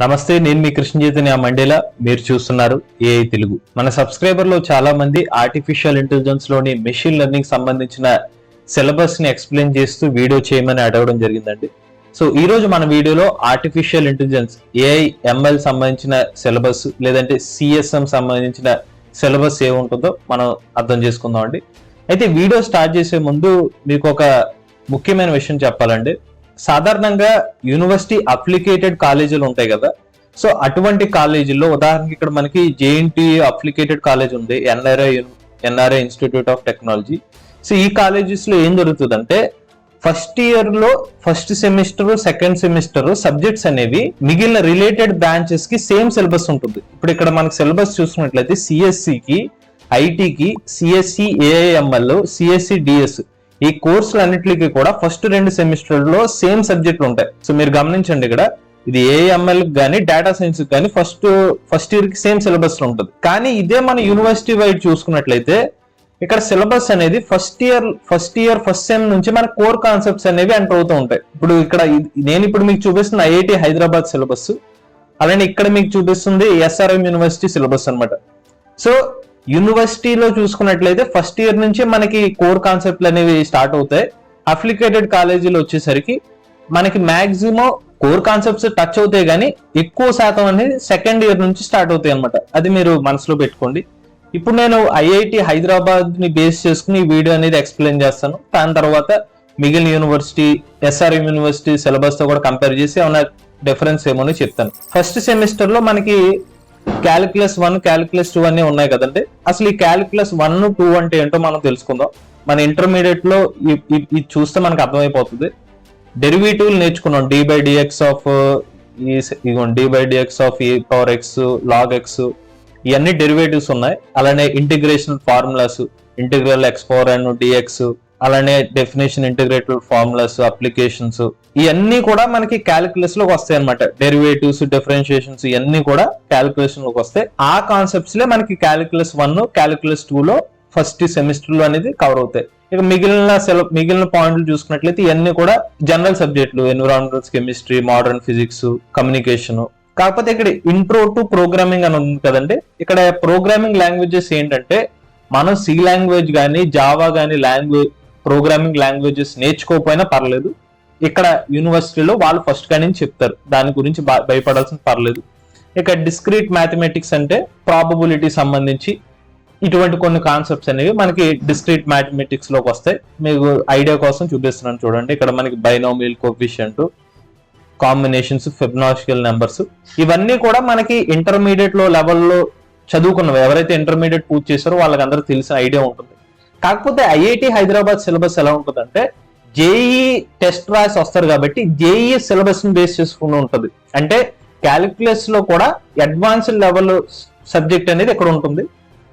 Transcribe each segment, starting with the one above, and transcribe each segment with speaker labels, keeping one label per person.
Speaker 1: నమస్తే, నేను మీ కృష్ణ చైతన్య మండేలా. మీరు చూస్తున్నారు ఏఐ తెలుగు. మన సబ్స్క్రైబర్ లో చాలా మంది ఆర్టిఫిషియల్ ఇంటెలిజెన్స్ లోని మెషిన్ లెర్నింగ్ సంబంధించిన సిలబస్ ని ఎక్స్ప్లెయిన్ చేస్తూ వీడియో చేయమని అడగడం జరిగిందండి. సో ఈ రోజు మన వీడియోలో ఆర్టిఫిషియల్ ఇంటెలిజెన్స్ ఏఐ ఎంఎల్ సంబంధించిన సిలబస్ లేదంటే సిఎస్ఎం సంబంధించిన సిలబస్ ఏముంటుందో మనం అర్థం చేసుకుందాం అండి. అయితే వీడియో స్టార్ట్ చేసే ముందు మీకు ఒక ముఖ్యమైన విషయం చెప్పాలండి. సాధారణంగా యూనివర్సిటీ అప్లికేటెడ్ కాలేజీలు ఉంటాయి కదా, సో అటువంటి కాలేజీల్లో ఉదాహరణకి ఇక్కడ మనకి జేఎన్టీ అప్లికేటెడ్ కాలేజ్ ఉంది, NRI institute of technology. So ఈ కాలేజెస్ లో ఏం జరుగుతుందంటే ఫస్ట్ ఇయర్ లో first semester second semester subjects అనేవి మిగిలిన రిలేటెడ్ బ్రాంచెస్ కి సేమ్ సిలబస్ ఉంటుంది. ఇప్పుడు ఇక్కడ మనకి సిలబస్ చూసుకున్నట్లయితే సిఎస్సికి, ఐటీకి సిఎస్సి ఏఐఎంఎల్, సిఎస్సి డిఎస్ ఈ కోర్సులన్నింటికి కూడా ఫస్ట్ 2 సెమిస్టర్లో సేమ్ సబ్జెక్టులు ఉంటాయి. సో మీరు గమనించండి, ఇక్కడ ఇది ఏఎంఎల్ కానీ డేటా సైన్స్ కానీ ఫస్ట్ ఇయర్ కి సేమ్ సిలబస్ ఉంటుంది. కానీ ఇదే మన యూనివర్సిటీ వైడ్ చూసుకున్నట్లయితే ఇక్కడ సిలబస్ అనేది ఫస్ట్ ఇయర్ ఫస్ట్ సెమ్ నుంచి మన కోర్ కాన్సెప్ట్స్ అనేవి ఎంటర్ అవుతూ ఉంటాయి. ఇప్పుడు ఇక్కడ నేను ఇప్పుడు మీకు చూపిస్తున్న ఐఐటి హైదరాబాద్ సిలబస్, అలానే ఇక్కడ మీకు చూపిస్తుంది ఎస్ఆర్ఎం యూనివర్సిటీ సిలబస్ అన్నమాట. సో యూనివర్సిటీలో చూసుకున్నట్లయితే ఫస్ట్ ఇయర్ నుంచి మనకి కోర్ కాన్సెప్ట్లు అనేవి స్టార్ట్ అవుతాయి. అప్లికేటెడ్ కాలేజీలో వచ్చేసరికి మనకి మాక్సిమం కోర్ కాన్సెప్ట్స్ టచ్ అవుతాయి, కానీ ఎక్కువ శాతం అనేది సెకండ్ ఇయర్ నుంచి స్టార్ట్ అవుతాయి అనమాట. అది మీరు మనసులో పెట్టుకోండి. ఇప్పుడు నేను ఐఐటి హైదరాబాద్ ని బేస్ చేసుకుని ఈ వీడియో అనేది ఎక్స్ప్లెయిన్ చేస్తాను. దాని తర్వాత మిగిలిన యూనివర్సిటీ ఎస్ఆర్ఎం యూనివర్సిటీ సిలబస్ తో కూడా కంపేర్ చేసి ఏమైనా డిఫరెన్స్ ఏమో చెప్తాను. ఫస్ట్ సెమిస్టర్ లో మనకి క్యాలిక్యులస్ 1, క్యాలిక్యులస్ 2 అన్ని ఉన్నాయి కదండి. అసలు ఈ క్యాలిక్యులస్ 1, 2 అంటే ఏంటో మనం తెలుసుకుందాం. మన ఇంటర్మీడియట్ లో ఇది చూస్తే మనకు అర్థమైపోతుంది. డెరివేటివ్లు నేర్చుకున్నాం, d/dx of d/dx of e power x, log x, ఇవన్నీ డెరివేటివ్స్ ఉన్నాయి. అలానే integration formulas, integral x power n dx, అలానే డెఫినేషన్ ఇంటిగ్రేటెడ్ ఫార్ములాస్, అప్లికేషన్స్, ఇవన్నీ కూడా మనకి క్యాలిక్యులస్ లోకి వస్తాయి అనమాట. డెరివేటివ్స్, డిఫరెన్షియేషన్స్ ఇవన్నీ కూడా క్యాలిక్యులేషన్ లోకి వస్తాయి. ఆ కాన్సెప్ట్స్ లే మనకి క్యాలిక్యులస్ 1, క్యాలిక్యులస్ 2 లో ఫస్ట్ సెమిస్టర్ లో అనేది కవర్ అవుతాయి. ఇక మిగిలిన పాయింట్లు చూసుకున్నట్లయితే ఇవన్నీ కూడా జనరల్ సబ్జెక్టులు, environmental chemistry, modern physics, communication. కాకపోతే ఇక్కడ ఇంట్రో టు ప్రోగ్రామింగ్ అని ఉంది కదండి. ఇక్కడ ప్రోగ్రామింగ్ లాంగ్వేజెస్ ఏంటంటే మనం సి లాంగ్వేజ్ కానీ జావా కానీ ప్రోగ్రామింగ్ లాంగ్వేజెస్ నేర్చుకోకపోయినా పర్లేదు. ఇక్కడ యూనివర్సిటీలో వాళ్ళు ఫస్ట్ గా నుంచి చెప్తారు, దాని గురించి భయపడాల్సిన పర్లేదు. ఇక డిస్క్రీట్ మ్యాథమెటిక్స్ అంటే ప్రాబబిలిటీ సంబంధించి ఇటువంటి కొన్ని కాన్సెప్ట్స్ అనేవి మనకి డిస్క్రీట్ మ్యాథమెటిక్స్ లోకి వస్తాయి. మీకు ఐడియా కోసం చూపిస్తున్నాను చూడండి. ఇక్కడ మనకి బైనామియల్ కోఎఫిషియంట్, కాంబినేషన్స్, ఫిబొనాచికల్ నెంబర్స్, ఇవన్నీ కూడా మనకి ఇంటర్మీడియట్ లో లెవెల్లో చదువుకున్నవి. ఎవరైతే ఇంటర్మీడియట్ పూర్తి చేశారో వాళ్ళకి అందరూ తెలిసిన ఐడియా ఉంటుంది. కాకపోతే ఐఐటి హైదరాబాద్ సిలబస్ ఎలా ఉంటుందంటే జేఈ టెస్ట్ రాసి వస్తారు కాబట్టి జేఈ సిలబస్ ని బేస్ చేసుకుని ఉంటుంది. అంటే క్యాలిక్యులస్ లో కూడా అడ్వాన్స్డ్ లెవెల్ సబ్జెక్ట్ అనేది ఇక్కడ ఉంటుంది.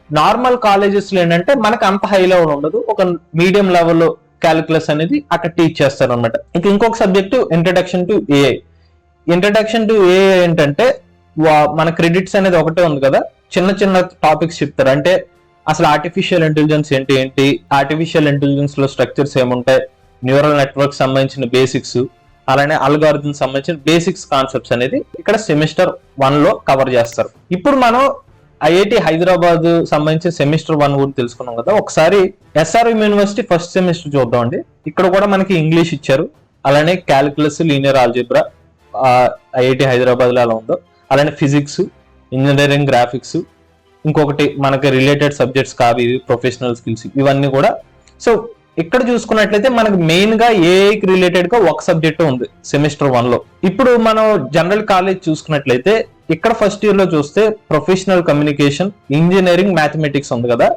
Speaker 1: నార్మల్ కాలేజెస్ లో ఏంటంటే మనకు అంత హై లెవెల్ ఉండదు, ఒక మీడియం లెవెల్ క్యాలిక్యులస్ అనేది అక్కడ టీచ్ చేస్తారు అనమాట. ఇంకొక subject introduction to AI. Introduction to AI ఏంటంటే మన క్రెడిట్స్ అనేది ఒకటే ఉంది కదా, చిన్న చిన్న టాపిక్స్ చెప్తారు. అంటే అసలు ఆర్టిఫిషియల్ ఇంటెలిజెన్స్ ఏంటి, ఆర్టిఫిషియల్ ఇంటెలిజెన్స్ లో స్ట్రక్చర్స్ ఏముంటాయి, న్యూరల్ నెట్వర్క్ సంబంధించిన బేసిక్స్, అలానే అల్గారిథం సంబంధించిన బేసిక్స్ కాన్సెప్ట్స్ అనేది ఇక్కడ సెమిస్టర్ 1 లో కవర్ చేస్తారు. ఇప్పుడు మనం ఐఐటి హైదరాబాద్ సంబంధించిన సెమిస్టర్ 1 గురించి తెలుసుకున్నాం కదా. ఒకసారి ఎస్ఆర్ఎం యూనివర్సిటీ ఫస్ట్ సెమిస్టర్ చూద్దాం అండి. ఇక్కడ కూడా మనకి ఇంగ్లీష్ ఇచ్చారు, అలానే calculus, linear algebra IIT Hyderabad లో ఎలా ఉందో, అలానే ఫిజిక్స్, ఇంజనీరింగ్, గ్రాఫిక్స్, ఇంకొకటి మనకి రిలేటెడ్ సబ్జెక్ట్స్ కావి, ప్రొఫెషనల్ స్కిల్స్, ఇవన్నీ కూడా. సో ఇక్కడ చూసుకున్నట్లయితే మనకి మెయిన్ గా ఏఐకి రిలేటెడ్ గా ఒక సబ్జెక్ట్ ఉంది సెమిస్టర్ 1 లో. ఇప్పుడు మనం జనరల్ కాలేజ్ చూసుకున్నట్లయితే ఇక్కడ ఫస్ట్ ఇయర్ లో చూస్తే ప్రొఫెషనల్ కమ్యూనికేషన్, ఇంజనీరింగ్ మ్యాథమెటిక్స్ ఉంది కదా.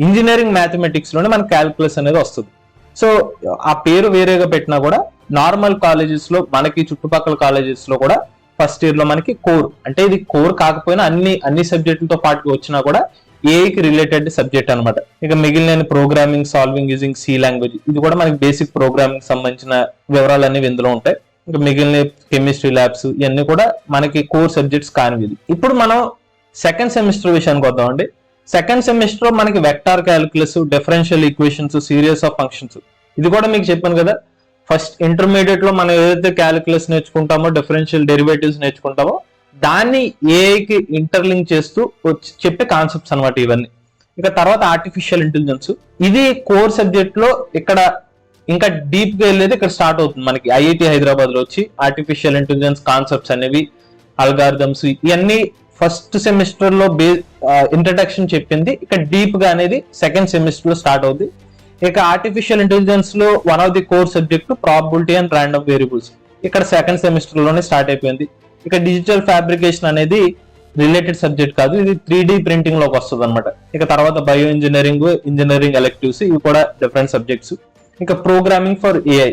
Speaker 1: ఇంజనీరింగ్ మ్యాథమెటిక్స్ లోనే మనకి క్యాలిక్యులస్ అనేది వస్తుంది. సో ఆ పేరు వేరేగా పెట్టినా కూడా నార్మల్ కాలేజెస్ లో మనకి చుట్టుపక్కల కాలేజెస్ లో కూడా ఫస్ట్ ఇయర్ లో మనకి కోర్, అంటే ఇది కోర్ కాకపోయినా అన్ని సబ్జెక్టులతో పాటు వచ్చినా కూడా ఏఐకి రిలేటెడ్ సబ్జెక్ట్ అనమాట. ఇక మిగిలిన programming, solving using C language, ఇది కూడా మనకి బేసిక్ ప్రోగ్రామింగ్ సంబంధించిన వివరాలు అనేవి ఇందులో ఉంటాయి. ఇంకా మిగిలిన కెమిస్ట్రీ ల్యాబ్స్ ఇవన్నీ కూడా మనకి కోర్ సబ్జెక్ట్స్ కానివి. ఇప్పుడు మనం సెకండ్ సెమిస్టర్ విషయానికి వద్దాం అండి. సెకండ్ సెమిస్టర్ లో మనకి vector calculus, differential equations, series of functions, ఇది కూడా మీకు చెప్పాను కదా. ఫస్ట్ ఇంటర్మీడియట్ లో మనం ఏదైతే క్యాలిక్యులస్ నేర్చుకుంటామో, డిఫరెన్షియల్ డెరివేటివ్స్ నేర్చుకుంటామో, దాన్ని ఏఐకి ఇంటర్లింక్ చేస్తూ చెప్పే కాన్సెప్ట్స్ అనమాట ఇవన్నీ. ఇక తర్వాత ఆర్టిఫిషియల్ ఇంటెలిజెన్స్, ఇది కోర్ సబ్జెక్ట్ లో ఇక్కడ ఇంకా డీప్ గా వెళ్ళేది ఇక్కడ స్టార్ట్ అవుతుంది మనకి. ఐఐటి హైదరాబాద్ లో వచ్చి ఆర్టిఫిషియల్ ఇంటెలిజెన్స్ కాన్సెప్ట్స్ అనేవి, అల్గారిథమ్స్, ఇవన్నీ ఫస్ట్ సెమిస్టర్ లో ఇంట్రడక్షన్ చెప్పింది. ఇక డీప్ గా అనేది సెకండ్ సెమిస్టర్ లో స్టార్ట్ అవుతుంది. ఇక ఆర్టిఫిషియల్ ఇంటెలిజెన్స్ లో one of the core subject probability and random variables, ఇక్కడ సెకండ్ సెమిస్టర్ లోనే స్టార్ట్ అయిపోయింది. ఇక డిజిటల్ ఫ్యాబ్రికేషన్ అనేది రిలేటెడ్ సబ్జెక్ట్ కాదు, ఇది 3D ప్రింటింగ్ లోకి వస్తుంది అనమాట. ఇక తర్వాత బయో ఇంజనీరింగ్, ఇంజనీరింగ్ ఎలెక్టివ్స్, ఇవి కూడా డిఫరెంట్ సబ్జెక్ట్స్. ఇక programming for AI,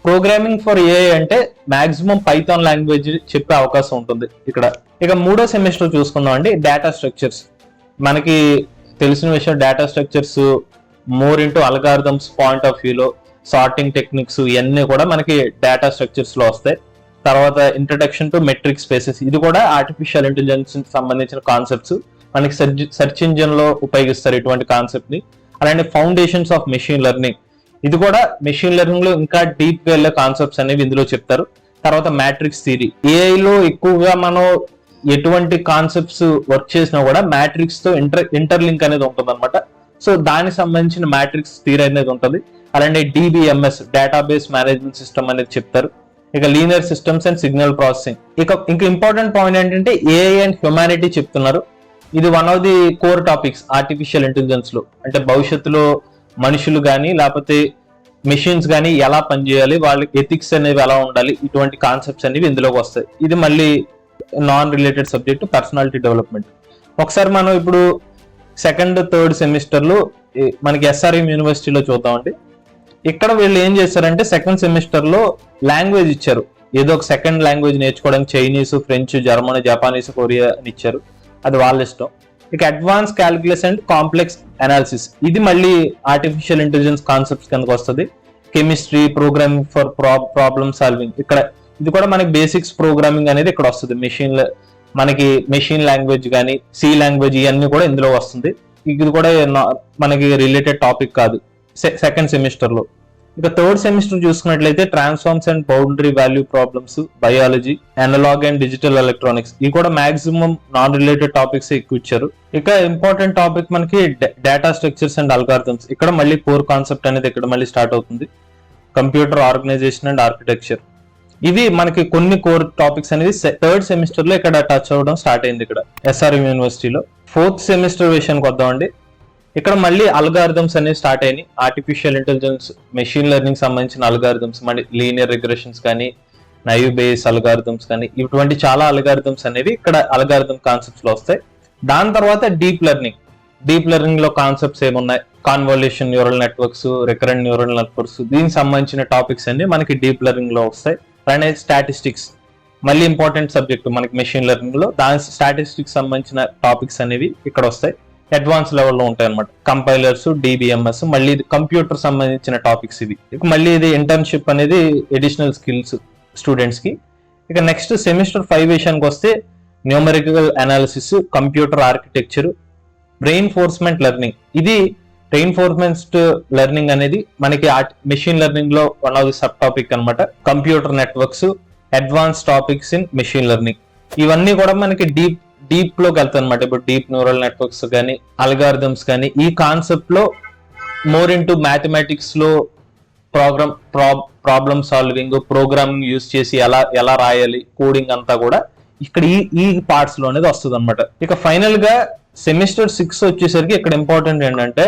Speaker 1: programming for AI అంటే మాక్సిమం పైథాన్ లాంగ్వేజ్ చెప్పే అవకాశం ఉంటుంది ఇక్కడ. ఇక మూడో సెమిస్టర్ చూసుకుందాం అండి, డేటా స్ట్రక్చర్స్. మనకి తెలిసిన విషయం, data structures more into algorithms point of వ్యూలో, సార్టింగ్ టెక్నిక్స్, ఇవన్నీ కూడా మనకి డేటా స్ట్రక్చర్స్ లో వస్తాయి. తర్వాత ఇంట్రడక్షన్ టు మెట్రిక్ స్పేసెస్, ఇది కూడా ఆర్టిఫిషియల్ ఇంటెలిజెన్స్ సంబంధించిన కాన్సెప్ట్స్. మనకి సెర్చ్ ఇంజిన్ లో ఉపయోగిస్తారు ఇటువంటి కాన్సెప్ట్ ని. అలానే ఫౌండేషన్స్ ఆఫ్ మెషిన్ లెర్నింగ్, ఇది కూడా మెషిన్ లెర్నింగ్ లో ఇంకా డీప్ గా వెళ్ళే కాన్సెప్ట్స్ అనేవి ఇందులో చెప్తారు. తర్వాత మ్యాట్రిక్స్ థియరీ, ఏఐ లో ఎక్కువగా మనం ఎటువంటి కాన్సెప్ట్స్ వర్క్ చేసినా కూడా మ్యాట్రిక్స్ తో ఇంటర్లింక్ అనేది ఉంటుంది అనమాట. సో దానికి సంబంధించిన మ్యాట్రిక్స్ థియరీ అనేది ఉంటుంది. అలానే డిబిఎంఎస్, డేటాబేస్ మేనేజ్మెంట్ సిస్టమ్ అనేది చెప్తారు. ఇక linear systems and signal processing. ఇంకా ఇంపార్టెంట్ పాయింట్ ఏంటంటే ఏఐ అండ్ హ్యుమానిటీ చెప్తున్నారు. ఇది one of the core topics artificial intelligence లో. అంటే భవిష్యత్తులో మనుషులు కానీ లేకపోతే మెషిన్స్ కానీ ఎలా పనిచేయాలి, వాళ్ళకి ఎథిక్స్ అనేవి ఎలా ఉండాలి, ఇటువంటి కాన్సెప్ట్స్ అనేవి ఇందులోకి వస్తాయి. ఇది మళ్ళీ non related subject, personality development. ఒకసారి మనం ఇప్పుడు సెకండ్ థర్డ్ సెమిస్టర్లు మనకి ఎస్ఆర్ఎం యూనివర్సిటీలో చూద్దామండి. ఇక్కడ వీళ్ళు ఏం చేశారంటే సెకండ్ సెమిస్టర్ లో లాంగ్వేజ్ ఇచ్చారు, ఏదో ఒక సెకండ్ లాంగ్వేజ్ నేర్చుకోవడానికి Chinese, French, German, Japanese, Korea అని ఇచ్చారు, అది వాళ్ళ ఇష్టం. ఇక advance calculus and complex analysis, ఇది మళ్ళీ ఆర్టిఫిషియల్ ఇంటెలిజెన్స్ కాన్సెప్ట్స్ కిందకు వస్తుంది. Chemistry, programming for problem solving, ఇక్కడ ఇది కూడా మనకి బేసిక్స్ ప్రోగ్రామింగ్ అనేది ఇక్కడ వస్తుంది. మనకి మెషిన్ లాంగ్వేజ్ కానీ సి లాంగ్వేజ్ ఇవన్నీ కూడా ఇందులో వస్తుంది. ఇది కూడా మనకి రిలేటెడ్ టాపిక్ కాదు సెకండ్ సెమిస్టర్ లో. ఇక థర్డ్ సెమిస్టర్ చూసుకున్నట్లయితే transforms and boundary value problems, biology, analog and digital electronics, ఇవి కూడా మాక్సిమం నాన్ రిలేటెడ్ టాపిక్స్ ఎక్కువ ఇచ్చారు. ఇక ఇంపార్టెంట్ టాపిక్ మనకి డేటా స్ట్రక్చర్స్ అండ్ అల్గారిథమ్స్, ఇక్కడ మళ్ళీ కోర్ కాన్సెప్ట్ అనేది ఇక్కడ మళ్ళీ స్టార్ట్ అవుతుంది. కంప్యూటర్ ఆర్గనైజేషన్ అండ్ ఆర్కిటెక్చర్, ఇవి మనకి కొన్ని కోర్ టాపిక్స్ అనేది థర్డ్ సెమిస్టర్ లో ఇక్కడ టచ్ అవ్వడం స్టార్ట్ అయింది ఇక్కడ ఎస్ఆర్ఎం యూనివర్సిటీలో. ఫోర్త్ సెమిస్టర్ విషయానికి వద్దామండి. ఇక్కడ మళ్ళీ అల్గారిథమ్స్ అనేవి స్టార్ట్ అయినాయి. ఆర్టిఫిషియల్ ఇంటెలిజెన్స్, మెషిన్ లెర్నింగ్ సంబంధించిన అల్గారిథమ్స్, మళ్ళీ లీనియర్ రిగ్రెషన్స్ కానీ, నైవ్ బేస్ అల్గారిథమ్స్ కానీ, ఇటువంటి చాలా అల్గారిథమ్స్ అనేవి ఇక్కడ అల్గారిథమ్ కాన్సెప్ట్స్ లో వస్తాయి. దాని తర్వాత డీప్ లెర్నింగ్, డీప్ లెర్నింగ్ లో కాన్సెప్ట్స్ ఏమున్నాయి, convolution neural networks, recurrent neural networks, దీనికి సంబంధించిన టాపిక్స్ అన్ని మనకి డీప్ లెర్నింగ్ లో వస్తాయి. అలానే స్టాటిస్టిక్స్, మళ్ళీ ఇంపార్టెంట్ సబ్జెక్ట్ మనకి మెషిన్ లెర్నింగ్ లో, దాని స్టాటిస్టిక్స్ సంబంధించిన టాపిక్స్ అనేవి ఇక్కడ వస్తాయి. అడ్వాన్స్ లెవెల్లో ఉంటాయి అనమాట. కంపైలర్స్, డిబిఎంఎస్, మళ్ళీ కంప్యూటర్ సంబంధించిన టాపిక్స్ ఇవి. ఇక మళ్ళీ ఇది ఇంటర్న్షిప్ అనేది అడిషనల్ స్కిల్స్ స్టూడెంట్స్ కి. ఇక నెక్స్ట్ సెమిస్టర్ 5 విషయానికి వస్తే numerical analysis, computer architecture, reinforcement learning. ఇది రెయిన్ఫోర్స్మెంట్ లెర్నింగ్ అనేది మనకి మెషిన్ లెర్నింగ్ లో one of the sub topic అనమాట. Computer networks, advanced topics in machine learning, ఇవన్నీ కూడా మనకి డీప్ లోకి వెళ్తాయి అనమాట. ఇప్పుడు డీప్ న్యూరల్ నెట్వర్క్స్ కానీ, అల్గారిథమ్స్ కానీ, ఈ కాన్సెప్ట్ లో మోర్ ఇంటూ మ్యాథమెటిక్స్ లో ప్రాబ్లమ్ సాల్వింగ్, ప్రోగ్రామింగ్ యూజ్ చేసి ఎలా రాయాలి, కోడింగ్ అంతా కూడా ఇక్కడ ఈ పార్ట్స్ లో అనేది వస్తుంది అనమాట. ఇక ఫైనల్ గా సెమిస్టర్ 6 వచ్చేసరికి ఇక్కడ ఇంపార్టెంట్ ఏంటంటే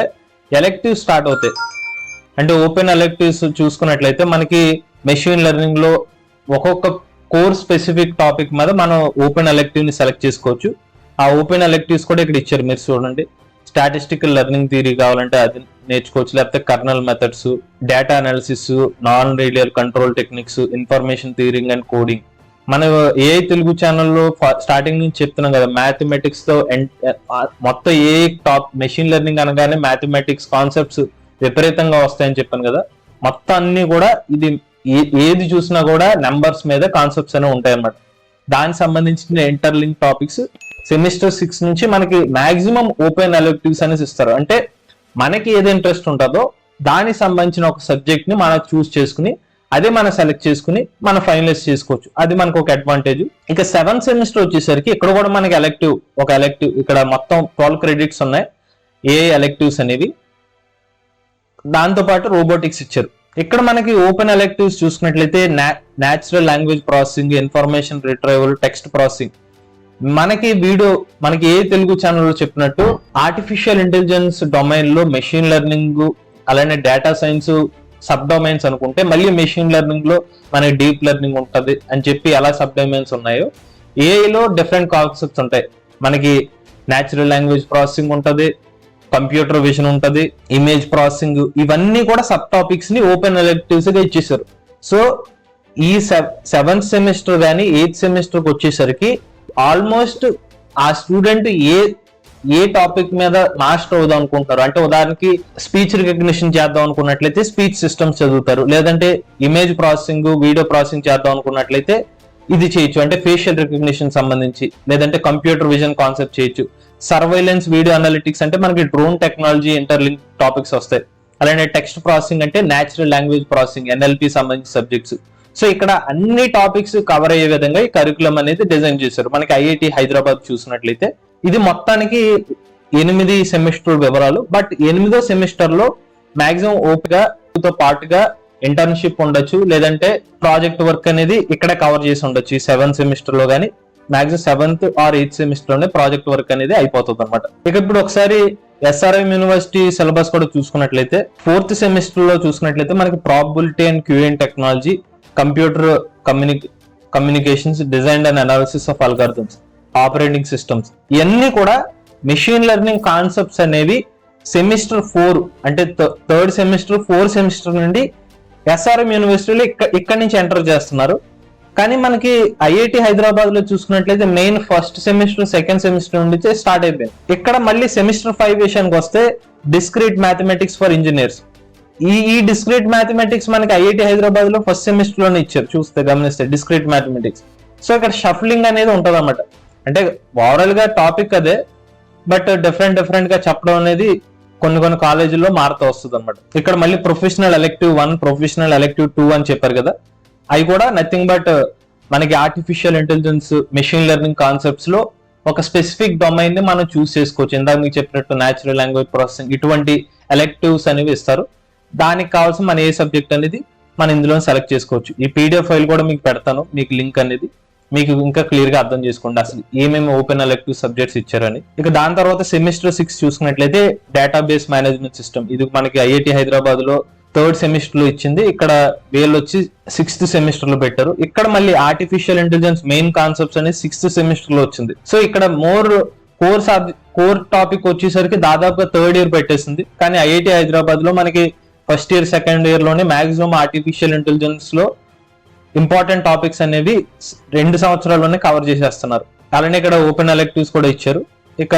Speaker 1: ఎలెక్టివ్స్ స్టార్ట్ అవుతాయి. అంటే ఓపెన్ ఎలెక్టివ్స్ చూసుకున్నట్లయితే మనకి మెషిన్ లెర్నింగ్ లో ఒక్కొక్క కోర్ స్పెసిఫిక్ టాపిక్ మీద మనం ఓపెన్ ఎలెక్టివ్ ని సెలెక్ట్ చేసుకోవచ్చు. ఆ ఓపెన్ ఎలెక్టివ్స్ కూడా ఇక్కడ ఇచ్చారు, మీరు చూడండి. స్టాటిస్టికల్ లెర్నింగ్ థియరీ కావాలంటే అది నేర్చుకోవచ్చు, లేకపోతే colonel methods, data analysis, non linear control techniques, information theory and coding. మన ఏఐ తెలుగు ఛానల్లో స్టార్టింగ్ నుంచి చెప్తున్నాం కదా, మ్యాథమెటిక్స్ తో మొత్తం ఏఐ టాప్ మెషిన్ లెర్నింగ్ అనగానే మ్యాథమెటిక్స్ కాన్సెప్ట్స్ విపరీతంగా వస్తాయని చెప్పాను కదా. మొత్తం అన్ని కూడా ఇది ఏది చూసినా కూడా నెంబర్స్ మీద కాన్సెప్ట్స్ అనేవి ఉంటాయి అన్నమాట. దానికి సంబంధించిన ఇంటర్లింక్ టాపిక్స్ సెమిస్టర్ 6 నుంచి మనకి మాక్సిమం ఓపెన్ ఎలెక్టివ్స్ అనేసి ఇస్తారు. అంటే మనకి ఏది ఇంట్రెస్ట్ ఉంటుందో దానికి సంబంధించిన ఒక సబ్జెక్ట్ ని మనం చూస్ చేసుకుని అదే మనం సెలెక్ట్ చేసుకుని మనం ఫైనలైజ్ చేసుకోవచ్చు. అది మనకు ఒక అడ్వాంటేజ్. ఇక 7th సెమిస్టర్ వచ్చేసరికి ఇక్కడ కూడా మనకి ఒక ఎలెక్టివ్ ఇక్కడ మొత్తం 12 క్రెడిట్స్ ఉన్నాయి ఏ ఎలెక్టివ్స్ అనేవి. దాంతో పాటు రోబోటిక్స్ ఇచ్చారు. ఇక్కడ మనకి ఓపెన్ ఎలెక్టివ్స్ చూసుకున్నట్లయితే natural language processing, information retrieval, text processing. మనకి ఏ తెలుగు ఛానల్లో చెప్పినట్టు ఆర్టిఫిషియల్ ఇంటెలిజెన్స్ డొమైన్ లో మెషిన్ లెర్నింగ్, అలానే డేటా సైన్స్ సబ్ డొమైన్స్ అనుకుంటే, మళ్ళీ మెషిన్ లెర్నింగ్ లో మనకి డీప్ లెర్నింగ్ ఉంటది అని చెప్పి ఎలా సబ్ డొమైన్స్ ఉన్నాయో, ఏఐలో డిఫరెంట్ కాన్సెప్ట్స్ ఉంటాయి. మనకి న్యాచురల్ లాంగ్వేజ్ ప్రాసెసింగ్ ఉంటది, కంప్యూటర్ విజన్ ఉంటది, ఇమేజ్ ప్రాసెసింగ్, ఇవన్నీ కూడా సబ్ టాపిక్స్ ని ఓపెన్ ఎలెక్టివ్స్ గా ఇచ్చేసారు. సో ఈ 7th సెమిస్టర్ కానీ 8th సెమిస్టర్ కి వచ్చేసరికి ఆల్మోస్ట్ ఆ స్టూడెంట్ ఏ టాపిక్ మీద మాస్టర్ అవుదాం అనుకుంటారు అంటే, ఉదాహరణకి స్పీచ్ రికగ్నిషన్ చేద్దాం అనుకున్నట్లయితే స్పీచ్ సిస్టమ్స్ చదువుతారు, లేదంటే ఇమేజ్ ప్రాసెసింగ్, వీడియో ప్రాసెసింగ్ చేద్దాం అనుకున్నట్లయితే ఇది చేయొచ్చు, అంటే ఫేషియల్ రికగ్నిషన్ సంబంధించి, లేదంటే కంప్యూటర్ విజన్ కాన్సెప్ట్ చేయొచ్చు. సర్వైలెన్స్, వీడియో అనలిటిక్స్ అంటే మనకి డ్రోన్ టెక్నాలజీ, ఇంటర్లింక్ టాపిక్స్ వస్తాయి. అలానే టెక్స్ట్ ప్రాసెసింగ్ అంటే నేచురల్ లాంగ్వేజ్ ప్రాసెసింగ్, ఎన్ఎల్పి సంబంధించిన సబ్జెక్ట్స్. సో ఇక్కడ అన్ని టాపిక్స్ కవర్ అయ్యే విధంగా ఈ కరికులం అనేది డిజైన్ చేశారు. మనకి ఐఐటి హైదరాబాద్ చూసినట్లయితే ఇది మొత్తానికి 8 సెమిస్టర్ వివరాలు. బట్ 8వ సెమిస్టర్ లో మాక్సిమం ఓపిగా తో పాటుగా ఇంటర్న్షిప్ ఉండొచ్చు, లేదంటే ప్రాజెక్ట్ వర్క్ అనేది ఇక్కడ కవర్ చేసి ఉండొచ్చు. ఈ 7th సెమిస్టర్ లో కానీ maximum 7th or 8th semester లోనే ప్రాజెక్ట్ వర్క్ అనేది అయిపోతుంది అనమాట. ఇక ఇప్పుడు ఒకసారి ఎస్ఆర్ఎం యూనివర్సిటీ సిలబస్ కూడా చూసుకున్నట్లయితే 4th సెమిస్టర్ లో చూసుకున్నట్లయితే మనకి probability and QN technology, computer communications, design and analysis of algorithms, operating systems, ఇవన్నీ కూడా మెషిన్ లెర్నింగ్ కాన్సెప్ట్స్ అనేవి సెమిస్టర్ 4 అంటే 3rd సెమిస్టర్ 4th సెమిస్టర్ నుండి ఎస్ఆర్ఎం యూనివర్సిటీలో ఇక్కడ నుంచి ఎంటర్ చేస్తున్నారు. కానీ మనకి ఐఐటి హైదరాబాద్ లో చూసుకున్నట్లయితే main 1st semester 2nd semester నుండి స్టార్ట్ అయిపోయింది. ఇక్కడ మళ్ళీ సెమిస్టర్ 5 విషయానికి వస్తే డిస్క్రీట్ మ్యాథమెటిక్స్ ఫర్ ఇంజనీర్స్. ఈ డిస్క్రీట్ మ్యాథమెటిక్స్ మనకి ఐఐటి హైదరాబాద్ లో 1st సెమిస్టర్ లోనే ఇచ్చారు, చూస్తే గమనిస్తే డిస్క్రీట్ మ్యాథమెటిక్స్. సో ఇక్కడ షఫ్లింగ్ అనేది ఉంటది అన్నమాట. అంటే ఓవరాల్ గా టాపిక్ అదే, బట్ డిఫరెంట్ గా చెప్పడం అనేది కొన్ని కాలేజీల్లో మారుతూ వస్తుంది అనమాట. ఇక్కడ మళ్ళీ ప్రొఫెషనల్ ఎలెక్టివ్ 1, ప్రొఫెషనల్ ఎలెక్టివ్ 2 అని చెప్పారు కదా, అవి కూడా నథింగ్ బట్ మనకి artificial intelligence, machine learning concepts లో ఒక స్పెసిఫిక్ డొమైన్ ని మనం చూస్ చేసుకోవచ్చు. ఇందాక మీకు చెప్పినట్టు న్యాచురల్ లాంగ్వేజ్ ప్రాసెసింగ్, ఇటువంటి ఎలెక్టివ్స్ అనేవి ఇస్తారు. దానికి కావాల్సిన మన ఏ సబ్జెక్ట్ అనేది మనం ఇందులో సెలెక్ట్ చేసుకోవచ్చు. ఈ పీడిఎఫ్ ఫైల్ కూడా మీకు పెడతాను, మీకు లింక్ అనేది, మీకు ఇంకా క్లియర్ గా అర్థం చేసుకోండి అసలు ఏమేమి ఓపెన్ ఎలెక్టివ్ సబ్జెక్ట్స్ ఇచ్చారని. ఇక దాని తర్వాత సెమిస్టర్ 6 చూసుకున్నట్లయితే డేటాబేస్ మేనేజ్మెంట్ సిస్టమ్, ఇది మనకి ఐఐటి హైదరాబాద్ లో 3rd సెమిస్టర్ లో ఇచ్చింది. ఇక్కడ వీళ్ళు వచ్చి 6th సెమిస్టర్ లో పెట్టారు. ఇక్కడ మళ్ళీ ఆర్టిఫిషియల్ ఇంటెలిజెన్స్ మెయిన్ కాన్సెప్ట్స్ అనేది 6th సెమిస్టర్ లో వచ్చింది. సో ఇక్కడ కోర్ టాపిక్ వచ్చేసరికి దాదాపుగా 3rd ఇయర్ పెట్టేసింది. కానీ ఐఐటి హైదరాబాద్ లో మనకి 1st ఇయర్ 2nd ఇయర్ లోనే మాక్సిమం ఆర్టిఫిషియల్ ఇంటెలిజెన్స్ లో ఇంపార్టెంట్ టాపిక్స్ అనేవి 2 సంవత్సరాల్లోనే కవర్ చేసేస్తున్నారు. అలానే ఇక్కడ ఓపెన్ ఎలెక్టివ్స్ కూడా ఇచ్చారు. ఇక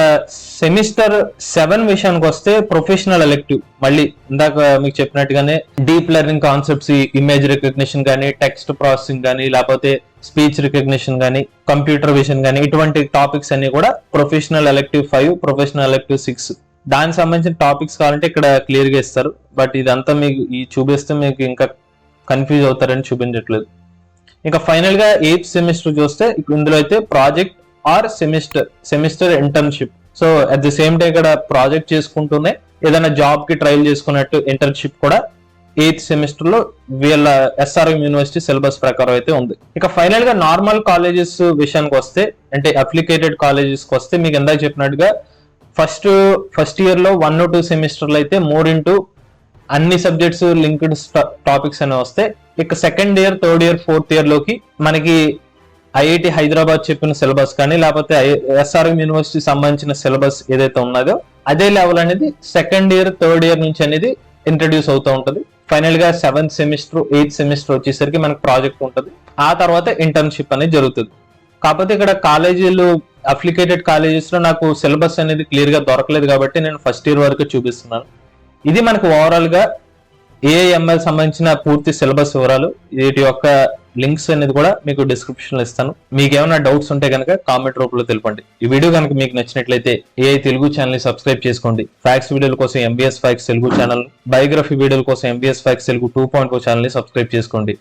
Speaker 1: సెమిస్టర్ 7 విషయానికి వస్తే ప్రొఫెషనల్ ఎలెక్టివ్, మళ్ళీ ఇందాక మీకు చెప్పినట్టుగానే deep learning concepts, image recognition కానీ, టెక్స్ట్ ప్రాసెసింగ్ కానీ, లేకపోతే స్పీచ్ రికగ్నిషన్ కానీ, కంప్యూటర్ విజన్ కానీ, ఇటువంటి టాపిక్స్ అన్ని కూడా ప్రొఫెషనల్ ఎలెక్టివ్ 5, ప్రొఫెషనల్ ఎలెక్టివ్ 6. దానికి సంబంధించిన టాపిక్స్ కావాలంటే ఇక్కడ క్లియర్ గా ఇస్తారు. బట్ ఇదంతా మీకు చూపిస్తే మీకు ఇంకా కన్ఫ్యూజ్ అవుతారని చూపించట్లేదు. ఇంకా ఫైనల్ గా 8th సెమిస్టర్ చూస్తే ఇందులో అయితే project or semester internship. So at the same time ఇక్కడ ప్రాజెక్ట్ చేసుకుంటూనే ఏదైనా జాబ్ కి ట్రయల్ చేసుకున్నట్టు ఇంటర్న్షిప్ కూడా 8th సెమిస్టర్ లో వీళ్ళ ఎస్ఆర్ఎం యూనివర్సిటీ సిలబస్ ప్రకారం అయితే ఉంది. ఇక ఫైనల్ గా నార్మల్ కాలేజెస్ విషయానికి వస్తే, అంటే అప్లికేటెడ్ కాలేజెస్ కి వస్తే, మీకు ఇందాక చెప్పినట్టుగా ఫస్ట్ ఇయర్ లో 1 or 2 సెమిస్టర్లు అయితే మోర్ ఇంటూ అన్ని సబ్జెక్ట్స్ లింక్డ్ టాపిక్స్ అనేవి వస్తాయి. ఇక 2nd year 3rd year 4th year లోకి మనకి ఐఐటి హైదరాబాద్ చెప్పిన సిలబస్ కానీ, లేకపోతే ఎస్ఆర్ఎం యూనివర్సిటీ సంబంధించిన సిలబస్ ఏదైతే ఉన్నదో అదే లెవెల్ అనేది 2nd ఇయర్ 3rd ఇయర్ నుంచి అనేది ఇంట్రడ్యూస్ అవుతూ ఉంటుంది. ఫైనల్ గా 7th సెమిస్టర్ 8th సెమిస్టర్ వచ్చేసరికి మనకి ప్రాజెక్ట్ ఉంటుంది. ఆ తర్వాత ఇంటర్న్షిప్ అనేది జరుగుతుంది. కాకపోతే ఇక్కడ కాలేజీలు, అప్లికేటెడ్ కాలేజెస్ లో నాకు సిలబస్ అనేది క్లియర్ గా దొరకలేదు కాబట్టి నేను ఫస్ట్ ఇయర్ వరకు చూపిస్తున్నాను. ఇది మనకు ఓవరాల్ గా ఏఐఎంఎల్ సంబంధించిన పూర్తి సిలబస్ వివరాలు, వీటి యొక్క లింక్స్ అనేది కూడా మీకు డిస్క్రిప్షన్ లో ఇస్తాను. మీకు ఏమైనా డౌట్స్ ఉంటే కనుక కామెంట్ రూపంలో తెలపండి. ఈ వీడియో కనుక మీకు నచ్చినట్లయితే ఏఐ తెలుగు ఛానల్ ని సబ్స్క్రైబ్ చేసుకోండి. ఫ్యాక్స్ వీడియోల కోసం MBS facts Telugu channel, biography వీడియోల కోసం ఎంబీఎస్ ఫ్యాక్స్ తెలుగు 2.0 ఛానల్ ని సబ్స్క్రైబ్ చేసుకోండి.